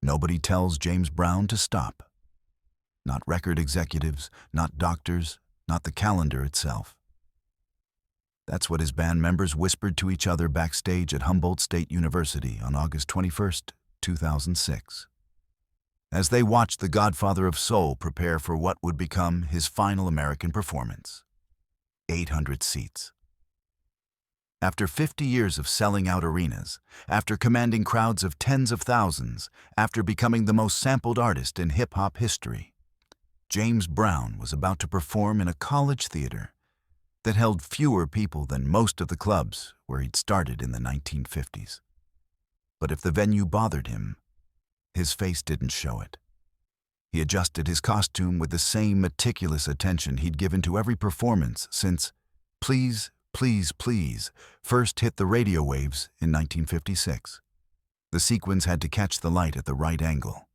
Nobody tells James Brown to stop. Not record executives, not doctors, not the calendar itself. That's what his band members whispered to each other backstage at Humboldt State University on August 21st, 2006. As they watched the Godfather of Soul prepare for what would become his final American performance. 800 seats. After 50 years of selling out arenas, after commanding crowds of tens of thousands, after becoming the most sampled artist in hip-hop history, James Brown was about to perform in a college theater that held fewer people than most of the clubs where he'd started in the 1950s. But if the venue bothered him, his face didn't show it. He adjusted his costume with the same meticulous attention he'd given to every performance since Please, Please, Please first hit the radio waves in 1956. The sequins had to catch the light at the right angle.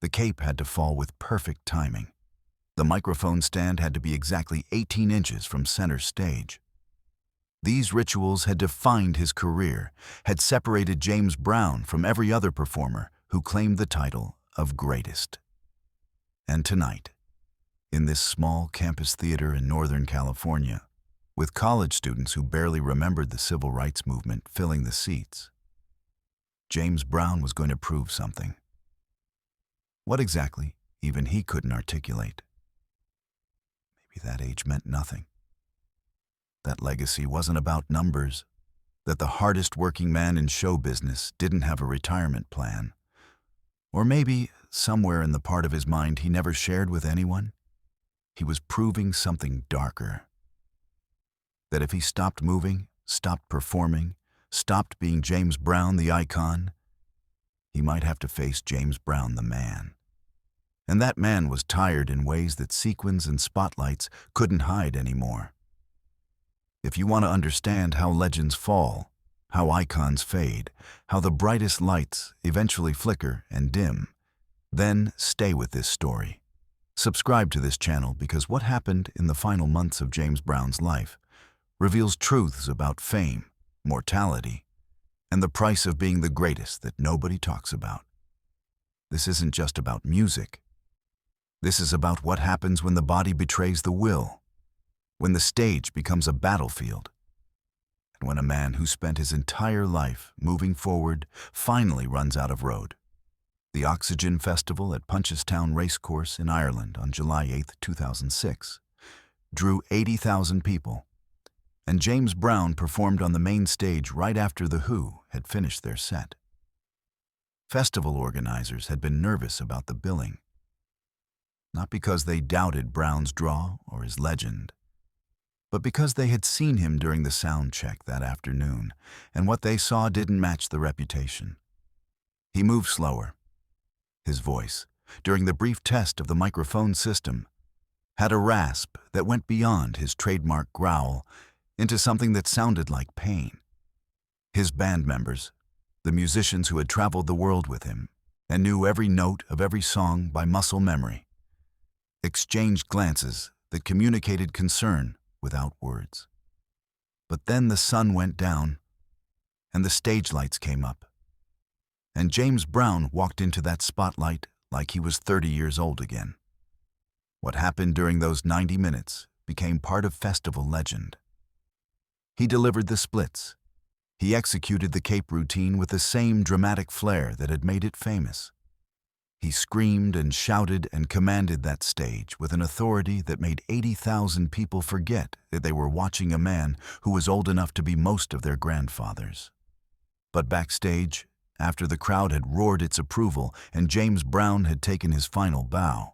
The cape had to fall with perfect timing. The microphone stand had to be exactly 18 inches from center stage. These rituals had defined his career, had separated James Brown from every other performer who claimed the title of greatest. And tonight, in this small campus theater in Northern California, with college students who barely remembered the civil rights movement filling the seats, James Brown was going to prove something. What exactly, even he couldn't articulate. Maybe that age meant nothing. That legacy wasn't about numbers, that the hardest working man in show business didn't have a retirement plan. Or maybe, somewhere in the part of his mind he never shared with anyone, he was proving something darker. That if he stopped moving, stopped performing, stopped being James Brown the icon, he might have to face James Brown the man. And that man was tired in ways that sequins and spotlights couldn't hide anymore. If you want to understand how legends fall, how icons fade, how the brightest lights eventually flicker and dim, then stay with this story. Subscribe to this channel because what happened in the final months of James Brown's life reveals truths about fame, mortality, and the price of being the greatest that nobody talks about. This isn't just about music. This is about what happens when the body betrays the will, when the stage becomes a battlefield, and when a man who spent his entire life moving forward finally runs out of road. The Oxegen Festival at Punchestown Racecourse in Ireland on July 8, 2006, drew 80,000 people, and James Brown performed on the main stage right after The Who had finished their set. Festival organizers had been nervous about the billing, not because they doubted Brown's draw or his legend, but because they had seen him during the sound check that afternoon, and what they saw didn't match the reputation. He moved slower. His voice, during the brief test of the microphone system, had a rasp that went beyond his trademark growl into something that sounded like pain. His band members, the musicians who had traveled the world with him and knew every note of every song by muscle memory, exchanged glances that communicated concern without words. But then the sun went down and the stage lights came up, and James Brown walked into that spotlight like he was 30 years old again. What happened during those 90 minutes became part of festival legend. He delivered the splits. He executed the cape routine with the same dramatic flair that had made it famous. He screamed and shouted and commanded that stage with an authority that made 80,000 people forget that they were watching a man who was old enough to be most of their grandfathers. But backstage, after the crowd had roared its approval and James Brown had taken his final bow,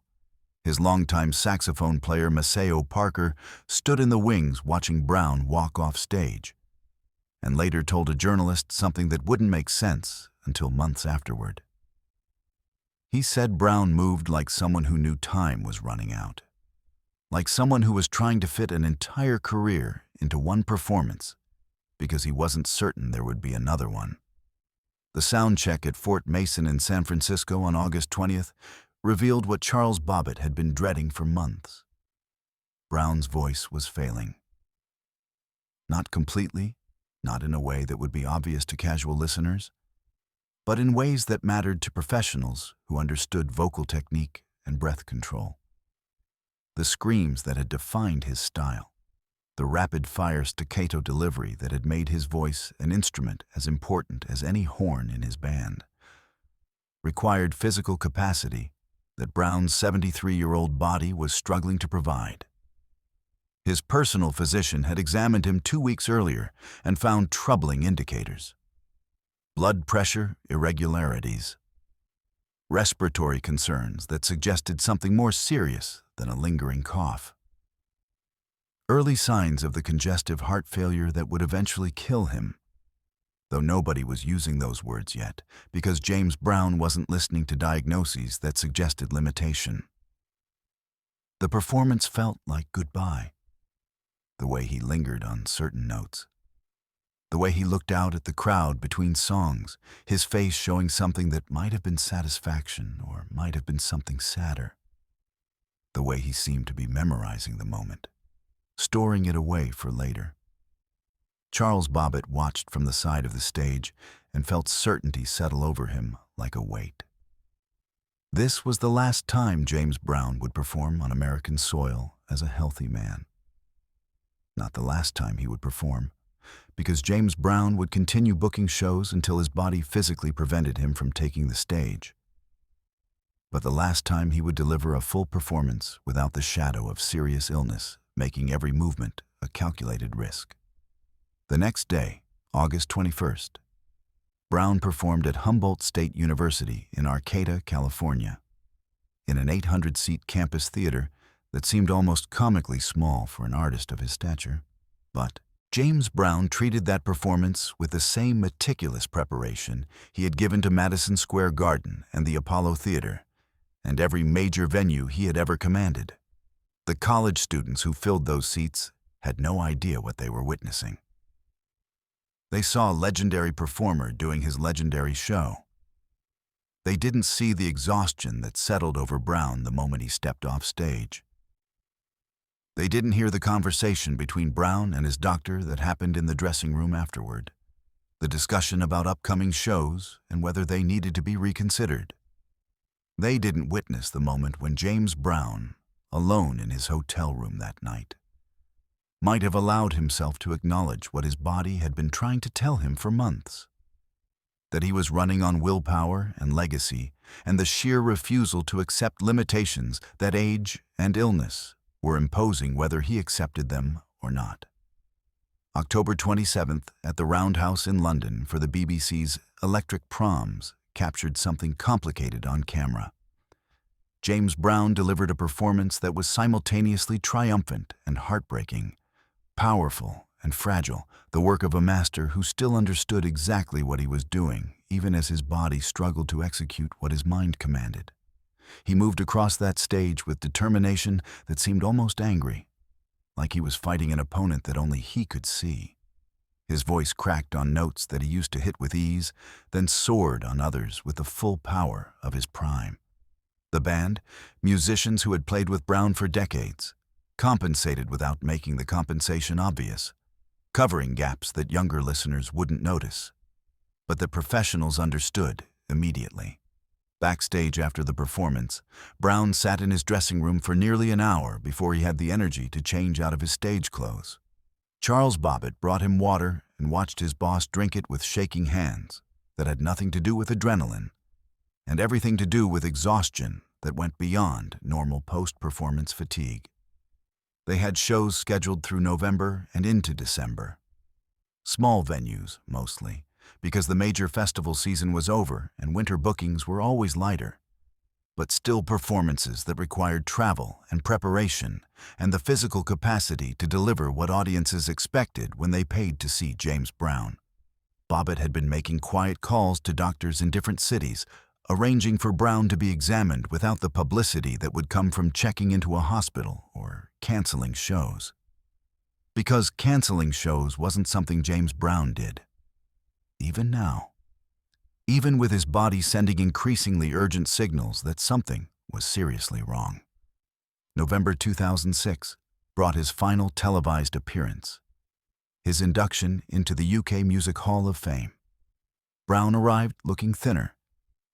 his longtime saxophone player Maceo Parker stood in the wings watching Brown walk off stage, and later told a journalist something that wouldn't make sense until months afterward. He said Brown moved like someone who knew time was running out, like someone who was trying to fit an entire career into one performance because he wasn't certain there would be another one. The sound check at Fort Mason in San Francisco on August 20th revealed what Charles Bobbitt had been dreading for months. Brown's voice was failing. Not completely, not in a way that would be obvious to casual listeners, but in ways that mattered to professionals who understood vocal technique and breath control. The screams that had defined his style, the rapid-fire staccato delivery that had made his voice an instrument as important as any horn in his band, required physical capacity that Brown's 73-year-old body was struggling to provide. His personal physician had examined him 2 weeks earlier and found troubling indicators: blood pressure irregularities, respiratory concerns that suggested something more serious than a lingering cough, early signs of the congestive heart failure that would eventually kill him, though nobody was using those words yet because James Brown wasn't listening to diagnoses that suggested limitation. The performance felt like goodbye. The way he lingered on certain notes, the way he looked out at the crowd between songs, his face showing something that might have been satisfaction or might have been something sadder. The way he seemed to be memorizing the moment, storing it away for later. Charles Bobbitt watched from the side of the stage and felt certainty settle over him like a weight. This was the last time James Brown would perform on American soil as a healthy man. Not the last time he would perform, because James Brown would continue booking shows until his body physically prevented him from taking the stage. But the last time he would deliver a full performance without the shadow of serious illness, making every movement a calculated risk. The next day, August 21st, Brown performed at Humboldt State University in Arcata, California, in an 800-seat campus theater that seemed almost comically small for an artist of his stature. But James Brown treated that performance with the same meticulous preparation he had given to Madison Square Garden and the Apollo Theater, and every major venue he had ever commanded. The college students who filled those seats had no idea what they were witnessing. They saw a legendary performer doing his legendary show. They didn't see the exhaustion that settled over Brown the moment he stepped off stage. They didn't hear the conversation between Brown and his doctor that happened in the dressing room afterward, the discussion about upcoming shows and whether they needed to be reconsidered. They didn't witness the moment when James Brown, alone in his hotel room that night, might have allowed himself to acknowledge what his body had been trying to tell him for months: that he was running on willpower and legacy and the sheer refusal to accept limitations that age and illness were imposing whether he accepted them or not. October 27th at the Roundhouse in London for the BBC's Electric Proms captured something complicated on camera. James Brown delivered a performance that was simultaneously triumphant and heartbreaking, powerful and fragile, the work of a master who still understood exactly what he was doing, even as his body struggled to execute what his mind commanded. He moved across that stage with determination that seemed almost angry, like he was fighting an opponent that only he could see. His voice cracked on notes that he used to hit with ease, then soared on others with the full power of his prime. The band, musicians who had played with Brown for decades, compensated without making the compensation obvious, covering gaps that younger listeners wouldn't notice, but that professionals understood immediately. Backstage after the performance, Brown sat in his dressing room for nearly an hour before he had the energy to change out of his stage clothes. Charles Bobbitt brought him water and watched his boss drink it with shaking hands that had nothing to do with adrenaline and everything to do with exhaustion that went beyond normal post-performance fatigue. They had shows scheduled through November and into December. Small venues, mostly, because the major festival season was over and winter bookings were always lighter, but still performances that required travel and preparation and the physical capacity to deliver what audiences expected when they paid to see James Brown. Bobbitt had been making quiet calls to doctors in different cities, arranging for Brown to be examined without the publicity that would come from checking into a hospital or canceling shows. Because canceling shows wasn't something James Brown did. Even now, even with his body sending increasingly urgent signals that something was seriously wrong. November 2006 brought his final televised appearance, his induction into the UK Music Hall of Fame. Brown arrived looking thinner,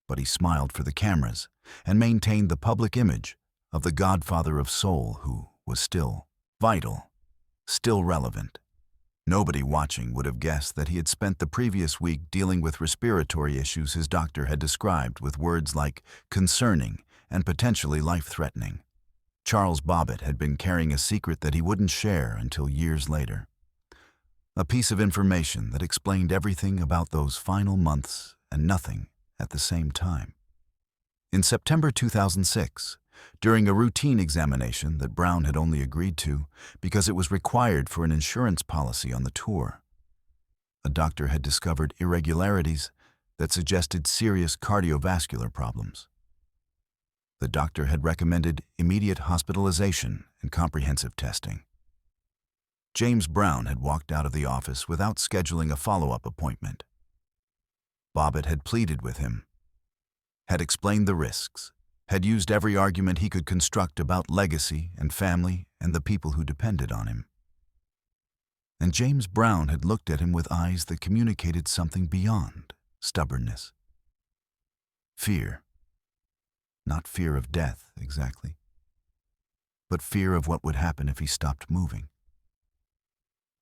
but he smiled for the cameras and maintained the public image of the Godfather of Soul who was still vital, still relevant. Nobody watching would have guessed that he had spent the previous week dealing with respiratory issues his doctor had described with words like concerning and potentially life-threatening. Charles Bobbitt had been carrying a secret that he wouldn't share until years later. A piece of information that explained everything about those final months and nothing at the same time. In September 2006, during a routine examination that Brown had only agreed to because it was required for an insurance policy on the tour, a doctor had discovered irregularities that suggested serious cardiovascular problems. The doctor had recommended immediate hospitalization and comprehensive testing. James Brown had walked out of the office without scheduling a follow-up appointment. Bobbitt had pleaded with him, had explained the risks, had used every argument he could construct about legacy and family and the people who depended on him. And James Brown had looked at him with eyes that communicated something beyond stubbornness. Fear. Not fear of death, exactly, but fear of what would happen if he stopped moving.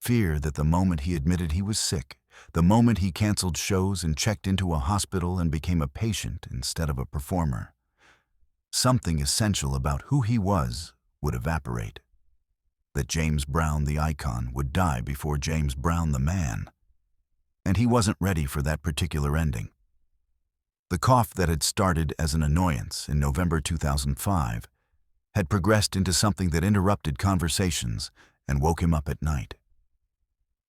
Fear that the moment he admitted he was sick, the moment he canceled shows and checked into a hospital and became a patient instead of a performer, something essential about who he was would evaporate. That James Brown the icon would die before James Brown the man. And he wasn't ready for that particular ending. The cough that had started as an annoyance in November 2005 had progressed into something that interrupted conversations and woke him up at night.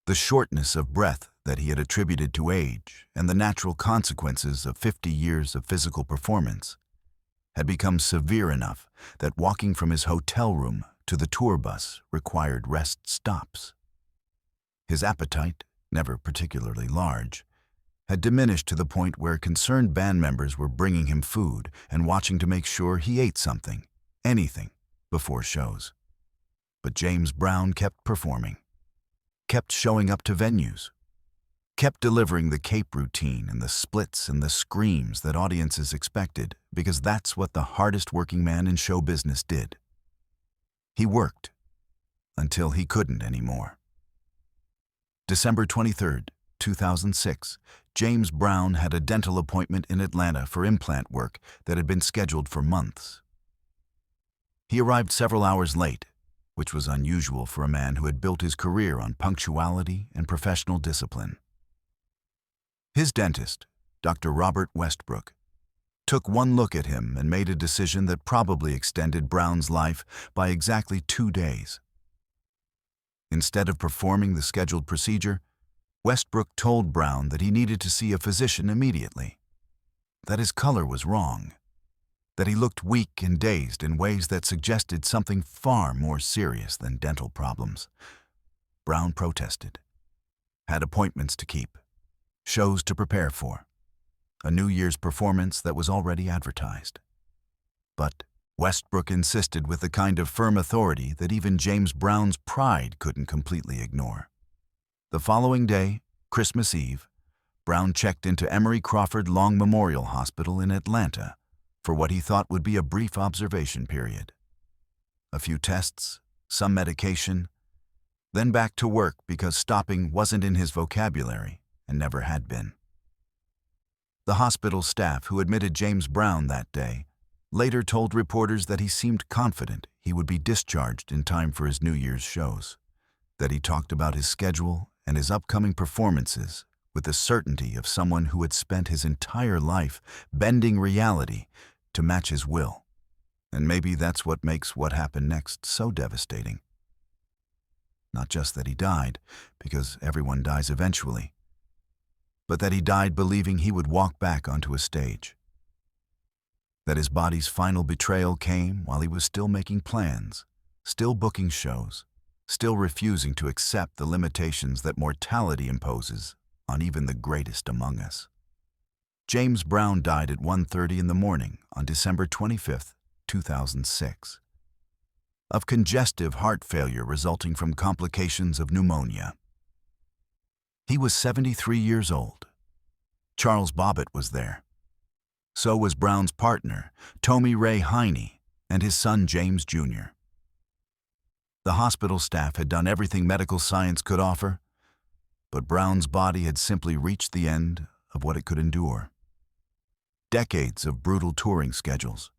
The shortness of breath that he had attributed to age and the natural consequences of 50 years of physical performance had become severe enough that walking from his hotel room to the tour bus required rest stops. His appetite, never particularly large, had diminished to the point where concerned band members were bringing him food and watching to make sure he ate something, anything, before shows. But James Brown kept performing, kept showing up to venues, kept delivering the cape routine and the splits and the screams that audiences expected because that's what the hardest working man in show business did. He worked until he couldn't anymore. December 23rd, 2006, James Brown had a dental appointment in Atlanta for implant work that had been scheduled for months. He arrived several hours late, which was unusual for a man who had built his career on punctuality and professional discipline. His dentist, Dr. Robert Westbrook, took one look at him and made a decision that probably extended Brown's life by exactly 2 days. Instead of performing the scheduled procedure, Westbrook told Brown that he needed to see a physician immediately, that his color was wrong, that he looked weak and dazed in ways that suggested something far more serious than dental problems. Brown protested, had appointments to keep, shows to prepare for, a New Year's performance that was already advertised. But Westbrook insisted with the kind of firm authority that even James Brown's pride couldn't completely ignore. The following day, Christmas Eve, Brown checked into Emory Crawford Long Memorial Hospital in Atlanta for what he thought would be a brief observation period. A few tests, some medication, then back to work because stopping wasn't in his vocabulary and never had been. The hospital staff who admitted James Brown that day later told reporters that he seemed confident he would be discharged in time for his New Year's shows, that he talked about his schedule and his upcoming performances with the certainty of someone who had spent his entire life bending reality to match his will. And maybe that's what makes what happened next so devastating. Not just that he died, because everyone dies eventually, but that he died believing he would walk back onto a stage. That his body's final betrayal came while he was still making plans, still booking shows, still refusing to accept the limitations that mortality imposes on even the greatest among us. James Brown died at 1:30 in the morning on December 25, 2006, of congestive heart failure resulting from complications of pneumonia. He was 73 years old. Charles Bobbitt was there. So was Brown's partner, Tommy Ray Heine, and his son James Jr. The hospital staff had done everything medical science could offer, but Brown's body had simply reached the end of what it could endure. Decades of brutal touring schedules,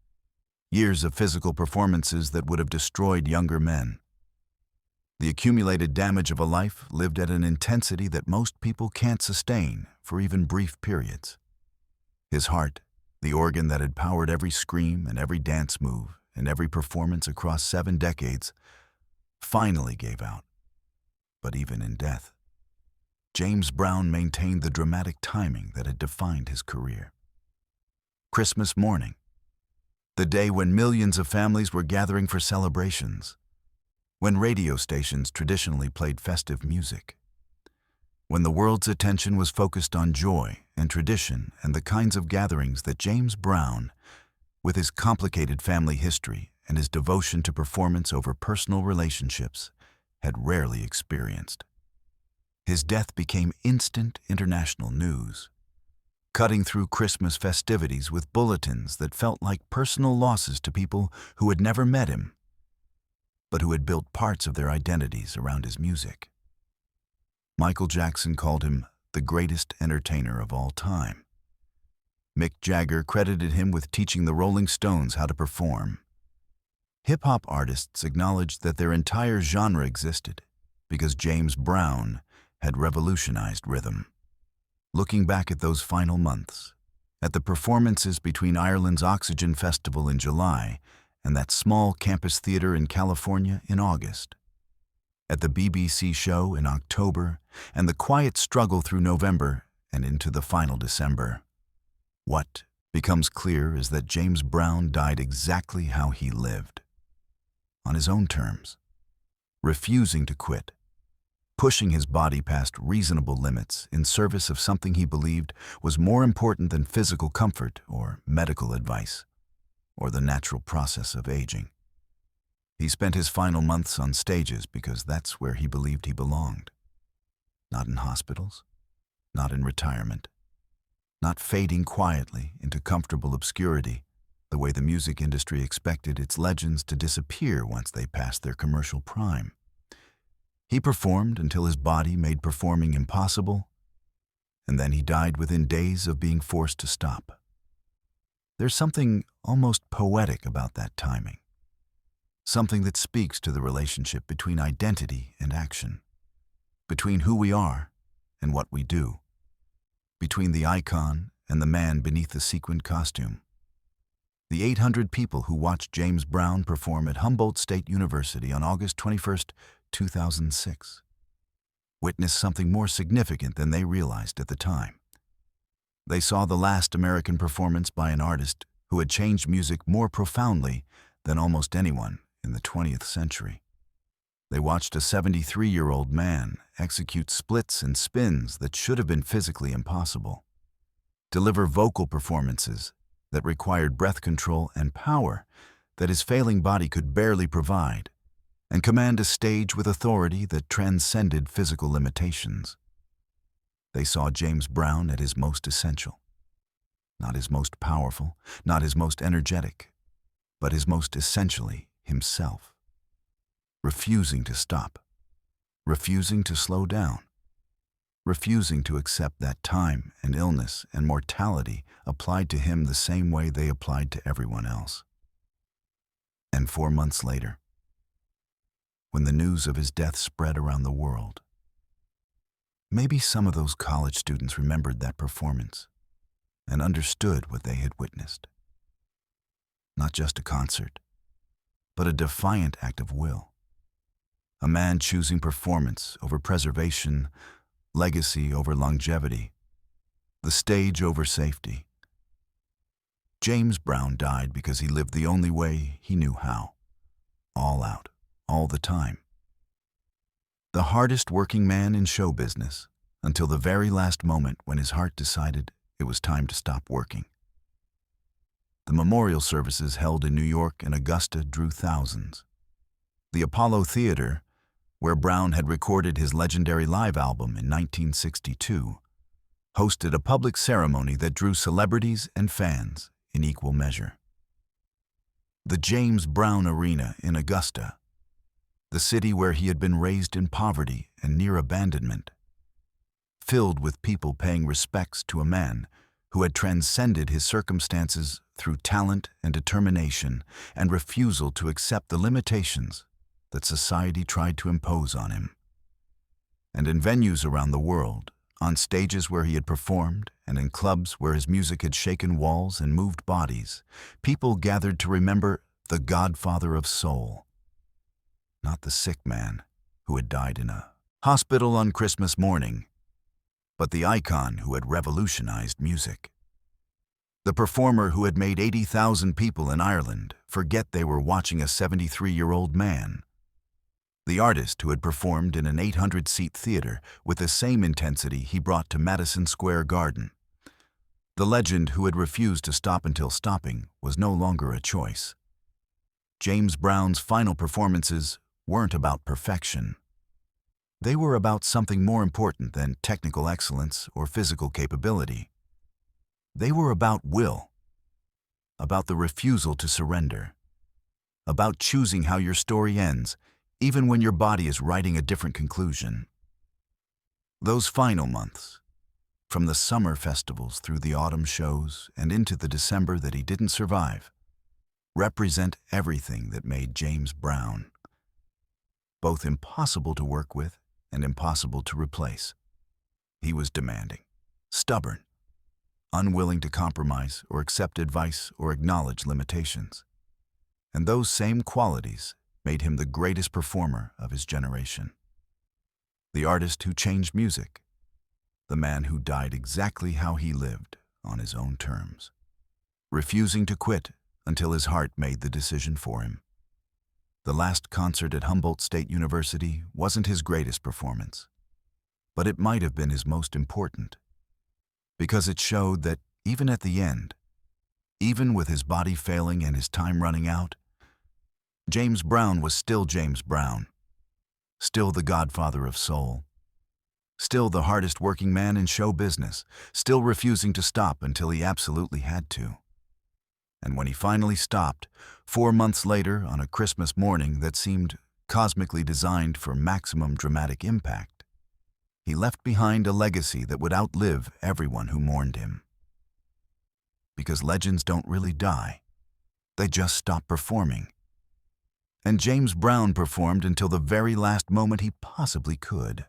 years of physical performances that would have destroyed younger men. The accumulated damage of a life lived at an intensity that most people can't sustain for even brief periods. His heart, the organ that had powered every scream and every dance move and every performance across 7 decades, finally gave out. But even in death, James Brown maintained the dramatic timing that had defined his career. Christmas morning, the day when millions of families were gathering for celebrations, when radio stations traditionally played festive music, when the world's attention was focused on joy and tradition and the kinds of gatherings that James Brown, with his complicated family history and his devotion to performance over personal relationships, had rarely experienced. His death became instant international news, cutting through Christmas festivities with bulletins that felt like personal losses to people who had never met him, but who had built parts of their identities around his music. Michael Jackson called him the greatest entertainer of all time. Mick Jagger credited him with teaching the Rolling Stones how to perform. Hip-hop artists acknowledged that their entire genre existed because James Brown had revolutionized rhythm. Looking back at those final months, at the performances between Ireland's Oxegen Festival in July and that small campus theater in California in August, at the BBC show in October, and the quiet struggle through November and into the final December, what becomes clear is that James Brown died exactly how he lived, on his own terms, refusing to quit, pushing his body past reasonable limits in service of something he believed was more important than physical comfort or medical advice, or the natural process of aging. He spent his final months on stages because that's where he believed he belonged. Not in hospitals, not in retirement, not fading quietly into comfortable obscurity the way the music industry expected its legends to disappear once they passed their commercial prime. He performed until his body made performing impossible, and then he died within days of being forced to stop. There's something almost poetic about that timing, something that speaks to the relationship between identity and action, between who we are and what we do, between the icon and the man beneath the sequined costume. The 800 people who watched James Brown perform at Humboldt State University on August 21st, 2006, witnessed something more significant than they realized at the time. They saw the last American performance by an artist who had changed music more profoundly than almost anyone in the 20th century. They watched a 73-year-old man execute splits and spins that should have been physically impossible, deliver vocal performances that required breath control and power that his failing body could barely provide, and command a stage with authority that transcended physical limitations. They saw James Brown at his most essential, not his most powerful, not his most energetic, but his most essentially himself, refusing to stop, refusing to slow down, refusing to accept that time and illness and mortality applied to him the same way they applied to everyone else. And 4 months later, when the news of his death spread around the world, maybe some of those college students remembered that performance and understood what they had witnessed. Not just a concert, but a defiant act of will. A man choosing performance over preservation, legacy over longevity, the stage over safety. James Brown died because he lived the only way he knew how, all out, all the time. The hardest working man in show business, until the very last moment when his heart decided it was time to stop working. The memorial services held in New York and Augusta drew thousands. The Apollo Theater, where Brown had recorded his legendary live album in 1962, hosted a public ceremony that drew celebrities and fans in equal measure. The James Brown Arena in Augusta, the city where he had been raised in poverty and near abandonment, filled with people paying respects to a man who had transcended his circumstances through talent and determination and refusal to accept the limitations that society tried to impose on him. And in venues around the world, on stages where he had performed and in clubs where his music had shaken walls and moved bodies, people gathered to remember the Godfather of Soul, not the sick man who had died in a hospital on Christmas morning, but the icon who had revolutionized music. The performer who had made 80,000 people in Ireland forget they were watching a 73-year-old man. The artist who had performed in an 800-seat theater with the same intensity he brought to Madison Square Garden. The legend who had refused to stop until stopping was no longer a choice. James Brown's final performances weren't about perfection. They were about something more important than technical excellence or physical capability. They were about will, about the refusal to surrender, about choosing how your story ends, even when your body is writing a different conclusion. Those final months, from the summer festivals through the autumn shows and into the December that he didn't survive, represent everything that made James Brown both impossible to work with and impossible to replace. He was demanding, stubborn, unwilling to compromise or accept advice or acknowledge limitations. And those same qualities made him the greatest performer of his generation. The artist who changed music, the man who died exactly how he lived, on his own terms, refusing to quit until his heart made the decision for him. The last concert at Humboldt State University wasn't his greatest performance, but it might have been his most important, because it showed that even at the end, even with his body failing and his time running out, James Brown was still James Brown, still the Godfather of Soul, still the hardest working man in show business, still refusing to stop until he absolutely had to. And when he finally stopped, 4 months later on a Christmas morning that seemed cosmically designed for maximum dramatic impact, he left behind a legacy that would outlive everyone who mourned him. Because legends don't really die, they just stop performing. And James Brown performed until the very last moment he possibly could.